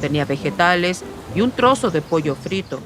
Tenía vegetales y un trozo de pollo frito.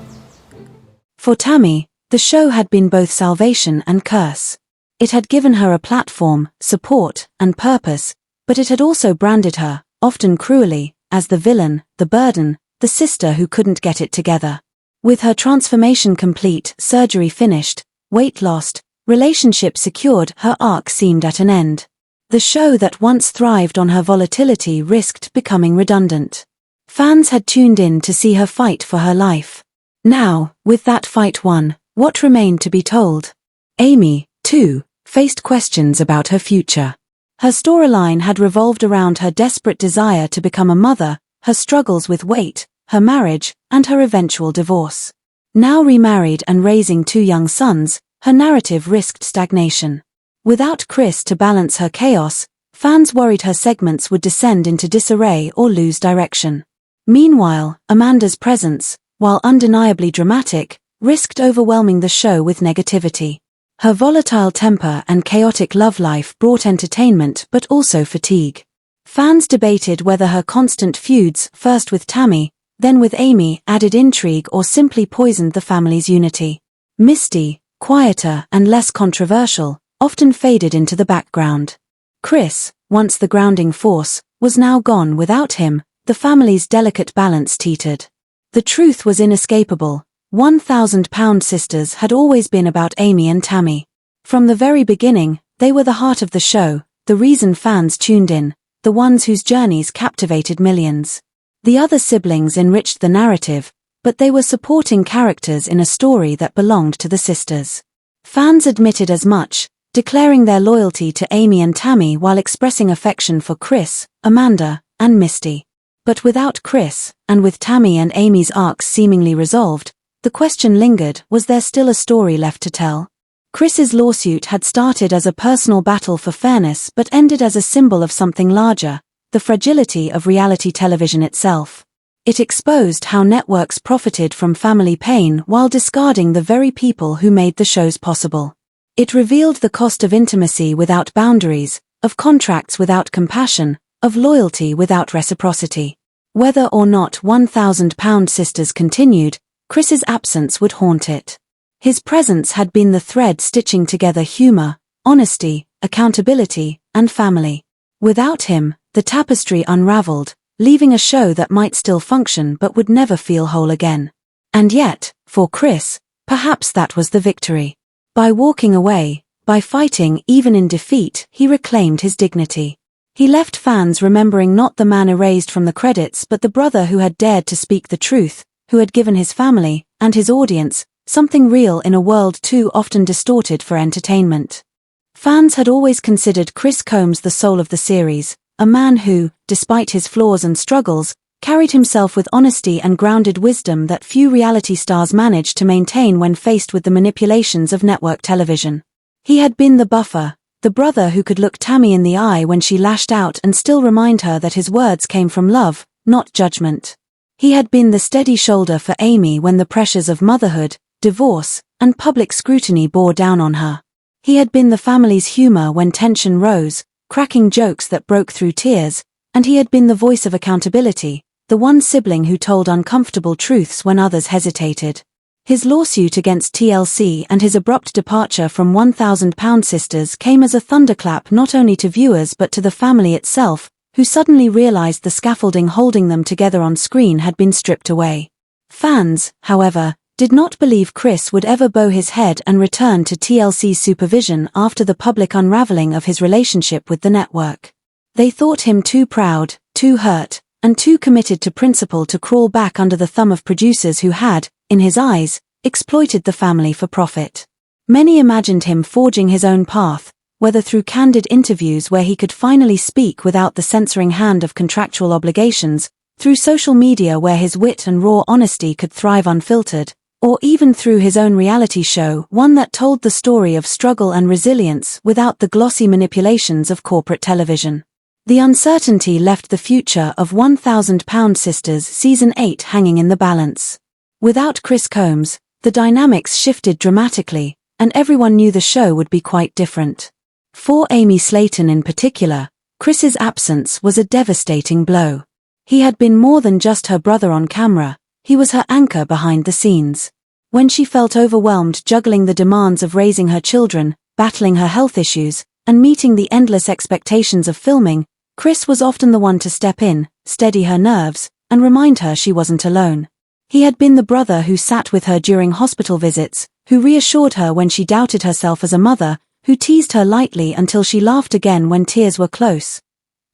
For Tammy, the show had been both salvation and curse. It had given her a platform, support, and purpose, but it had also branded her, often cruelly, as the villain, the burden, the sister who couldn't get it together. With her transformation complete, surgery finished, weight lost, relationship secured, her arc seemed at an end. The show that once thrived on her volatility risked becoming redundant. Fans had tuned in to see her fight for her life. Now, with that fight won, what remained to be told? Amy, too, faced questions about her future. Her storyline had revolved around her desperate desire to become a mother, her struggles with weight, her marriage, and her eventual divorce. Now remarried and raising 2 young sons, her narrative risked stagnation. Without Chris to balance her chaos, fans worried her segments would descend into disarray or lose direction. Meanwhile, Amanda's presence, while undeniably dramatic, risked overwhelming the show with negativity. Her volatile temper and chaotic love life brought entertainment but also fatigue. Fans debated whether her constant feuds, first with Tammy, then with Amy, added intrigue or simply poisoned the family's unity. Misty, quieter and less controversial, often faded into the background. Chris, once the grounding force, was now gone. Without him, the family's delicate balance teetered. The truth was inescapable. 1,000-pound sisters had always been about Amy and Tammy. From the very beginning, they were the heart of the show, the reason fans tuned in, the ones whose journeys captivated millions. The other siblings enriched the narrative, but they were supporting characters in a story that belonged to the sisters. Fans admitted as much, declaring their loyalty to Amy and Tammy while expressing affection for Chris, Amanda, and Misty. But without Chris, and with Tammy and Amy's arcs seemingly resolved, the question lingered: was there still a story left to tell? Chris's lawsuit had started as a personal battle for fairness but ended as a symbol of something larger, the fragility of reality television itself. It exposed how networks profited from family pain while discarding the very people who made the shows possible. It revealed the cost of intimacy without boundaries, of contracts without compassion, of loyalty without reciprocity. Whether or not 1,000-pound sisters continued, Chris's absence would haunt it. His presence had been the thread stitching together humor, honesty, accountability, and family. Without him, the tapestry unraveled, leaving a show that might still function but would never feel whole again. And yet, for Chris, perhaps that was the victory. By walking away, by fighting even in defeat, he reclaimed his dignity. He left fans remembering not the man erased from the credits but the brother who had dared to speak the truth, who had given his family, and his audience, something real in a world too often distorted for entertainment. Fans had always considered Chris Combs the soul of the series, a man who, despite his flaws and struggles, carried himself with honesty and grounded wisdom that few reality stars managed to maintain when faced with the manipulations of network television. He had been the buffer, the brother who could look Tammy in the eye when she lashed out and still remind her that his words came from love, not judgment. He had been the steady shoulder for Amy when the pressures of motherhood, divorce, and public scrutiny bore down on her. He had been the family's humor when tension rose, cracking jokes that broke through tears, and he had been the voice of accountability, the one sibling who told uncomfortable truths when others hesitated. His lawsuit against TLC and his abrupt departure from 1,000-pound sisters came as a thunderclap not only to viewers but to the family itself, who suddenly realized the scaffolding holding them together on screen had been stripped away. Fans, however, did not believe Chris would ever bow his head and return to TLC's supervision after the public unraveling of his relationship with the network. They thought him too proud, too hurt, and too committed to principle to crawl back under the thumb of producers who had, in his eyes, exploited the family for profit. Many imagined him forging his own path, whether through candid interviews where he could finally speak without the censoring hand of contractual obligations, through social media where his wit and raw honesty could thrive unfiltered, or even through his own reality show, one that told the story of struggle and resilience without the glossy manipulations of corporate television. The uncertainty left the future of 1,000-pound sisters Season 8 hanging in the balance. Without Chris Combs, the dynamics shifted dramatically, and everyone knew the show would be quite different. For Amy Slaton in particular, Chris's absence was a devastating blow. He had been more than just her brother on camera, he was her anchor behind the scenes. When she felt overwhelmed juggling the demands of raising her children, battling her health issues, and meeting the endless expectations of filming, Chris was often the one to step in, steady her nerves, and remind her she wasn't alone. He had been the brother who sat with her during hospital visits, who reassured her when she doubted herself as a mother, who teased her lightly until she laughed again when tears were close.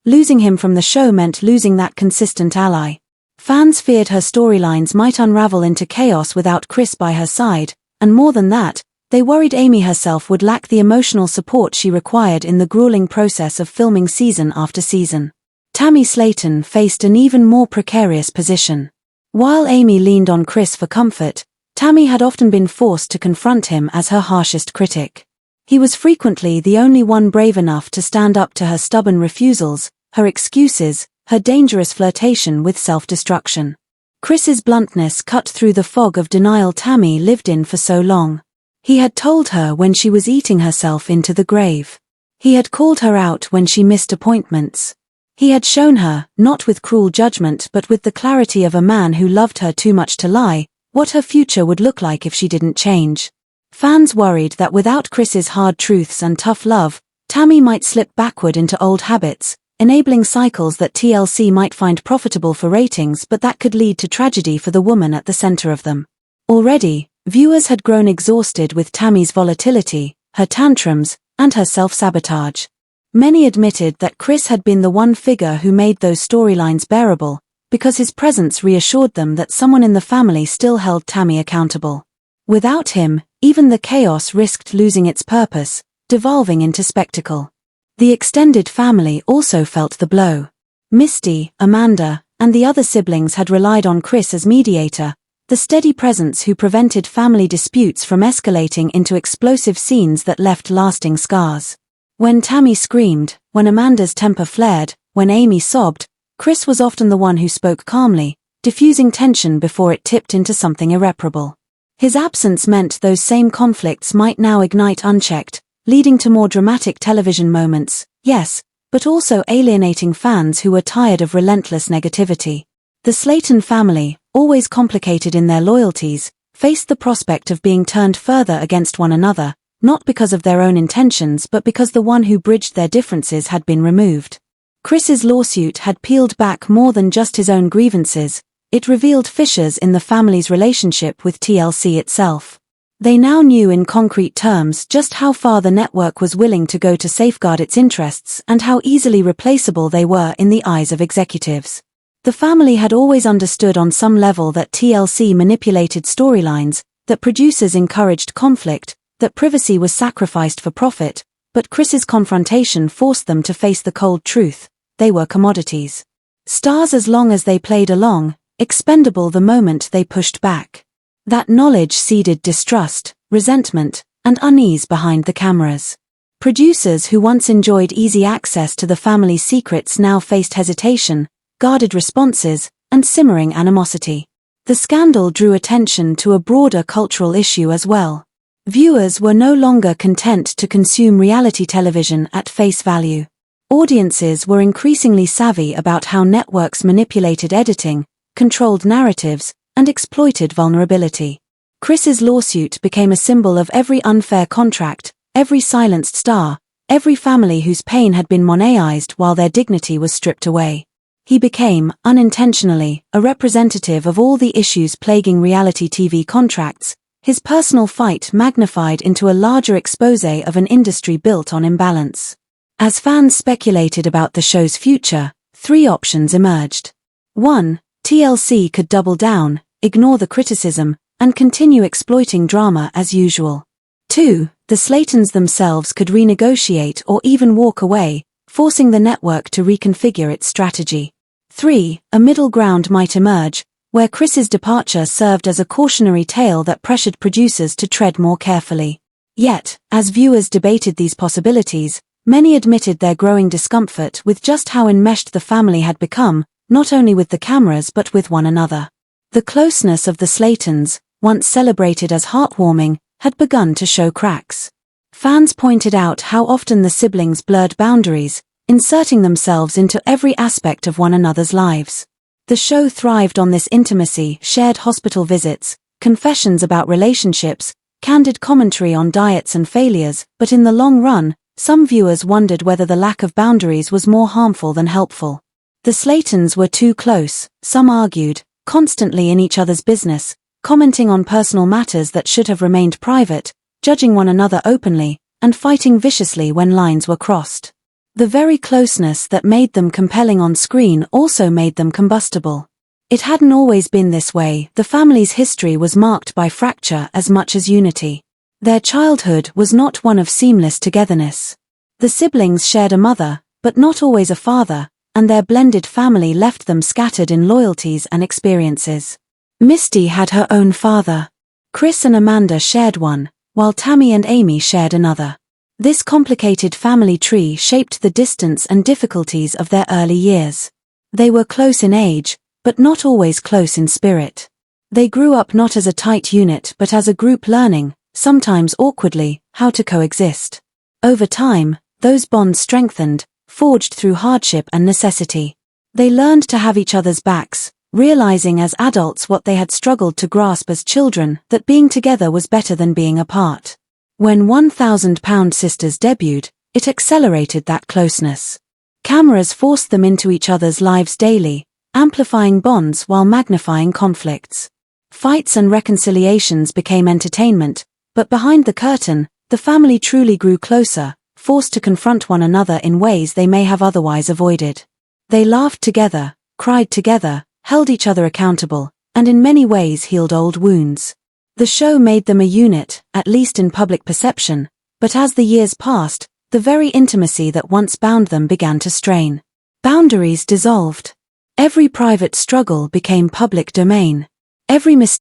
Losing him from the show meant losing that consistent ally. Fans feared her storylines might unravel into chaos without Chris by her side, and more than that, they worried Amy herself would lack the emotional support she required in the grueling process of filming season after season. Tammy Slaton faced an even more precarious position. While Amy leaned on Chris for comfort, Tammy had often been forced to confront him as her harshest critic. He was frequently the only one brave enough to stand up to her stubborn refusals, her excuses, her dangerous flirtation with self-destruction. Chris's bluntness cut through the fog of denial Tammy lived in for so long. He had told her when she was eating herself into the grave. He had called her out when she missed appointments. He had shown her, not with cruel judgment but with the clarity of a man who loved her too much to lie, what her future would look like if she didn't change. Fans worried that without Chris's hard truths and tough love, Tammy might slip backward into old habits, enabling cycles that TLC might find profitable for ratings but that could lead to tragedy for the woman at the center of them. Already, viewers had grown exhausted with Tammy's volatility, her tantrums, and her self-sabotage. Many admitted that Chris had been the one figure who made those storylines bearable, because his presence reassured them that someone in the family still held Tammy accountable. Without him, even the chaos risked losing its purpose, devolving into spectacle. The extended family also felt the blow. Misty, Amanda, and the other siblings had relied on Chris as mediator, the steady presence who prevented family disputes from escalating into explosive scenes that left lasting scars. When Tammy screamed, when Amanda's temper flared, when Amy sobbed, Chris was often the one who spoke calmly, diffusing tension before it tipped into something irreparable. His absence meant those same conflicts might now ignite unchecked, leading to more dramatic television moments, yes, but also alienating fans who were tired of relentless negativity. The Slaton family, always complicated in their loyalties, faced the prospect of being turned further against one another, not because of their own intentions but because the one who bridged their differences had been removed. Chris's lawsuit had peeled back more than just his own grievances, it revealed fissures in the family's relationship with TLC itself. They now knew in concrete terms just how far the network was willing to go to safeguard its interests and how easily replaceable they were in the eyes of executives. The family had always understood on some level that TLC manipulated storylines, that producers encouraged conflict, that privacy was sacrificed for profit, but Chris's confrontation forced them to face the cold truth: they were commodities. Stars as long as they played along, expendable the moment they pushed back. That knowledge seeded distrust, resentment, and unease behind the cameras. Producers who once enjoyed easy access to the family's secrets now faced hesitation, guarded responses, and simmering animosity. The scandal drew attention to a broader cultural issue as well. Viewers were no longer content to consume reality television at face value. Audiences were increasingly savvy about how networks manipulated editing, controlled narratives, and exploited vulnerability. Chris's lawsuit became a symbol of every unfair contract, every silenced star, every family whose pain had been monetized while their dignity was stripped away. He became, unintentionally, a representative of all the issues plaguing reality TV contracts, his personal fight magnified into a larger exposé of an industry built on imbalance. As fans speculated about the show's future, three options emerged. 1. TLC could double down, ignore the criticism, and continue exploiting drama as usual. 2. The Slatons themselves could renegotiate or even walk away, forcing the network to reconfigure its strategy. 3. A middle ground might emerge, where Chris's departure served as a cautionary tale that pressured producers to tread more carefully. Yet, as viewers debated these possibilities, many admitted their growing discomfort with just how enmeshed the family had become, not only with the cameras but with one another. The closeness of the Slatons, once celebrated as heartwarming, had begun to show cracks. Fans pointed out how often the siblings blurred boundaries, inserting themselves into every aspect of one another's lives. The show thrived on this intimacy, shared hospital visits, confessions about relationships, candid commentary on diets and failures, but in the long run, some viewers wondered whether the lack of boundaries was more harmful than helpful. The Slatons were too close, some argued, constantly in each other's business, commenting on personal matters that should have remained private, judging one another openly, and fighting viciously when lines were crossed. The very closeness that made them compelling on screen also made them combustible. It hadn't always been this way. The family's history was marked by fracture as much as unity. Their childhood was not one of seamless togetherness. The siblings shared a mother, but not always a father, and their blended family left them scattered in loyalties and experiences. Misty had her own father. Chris and Amanda shared one, while Tammy and Amy shared another. This complicated family tree shaped the distance and difficulties of their early years. They were close in age, but not always close in spirit. They grew up not as a tight unit but as a group, learning, sometimes awkwardly, how to coexist. Over time, those bonds strengthened, forged through hardship and necessity. They learned to have each other's backs, realizing as adults what they had struggled to grasp as children, that being together was better than being apart. When 1,000-Pound Sisters debuted, it accelerated that closeness. Cameras forced them into each other's lives daily, amplifying bonds while magnifying conflicts. Fights and reconciliations became entertainment, but behind the curtain, the family truly grew closer, forced to confront one another in ways they may have otherwise avoided. They laughed together, cried together, held each other accountable, and in many ways healed old wounds. The show made them a unit, at least in public perception, but as the years passed, the very intimacy that once bound them began to strain. Boundaries dissolved. Every private struggle became public domain. Every mistake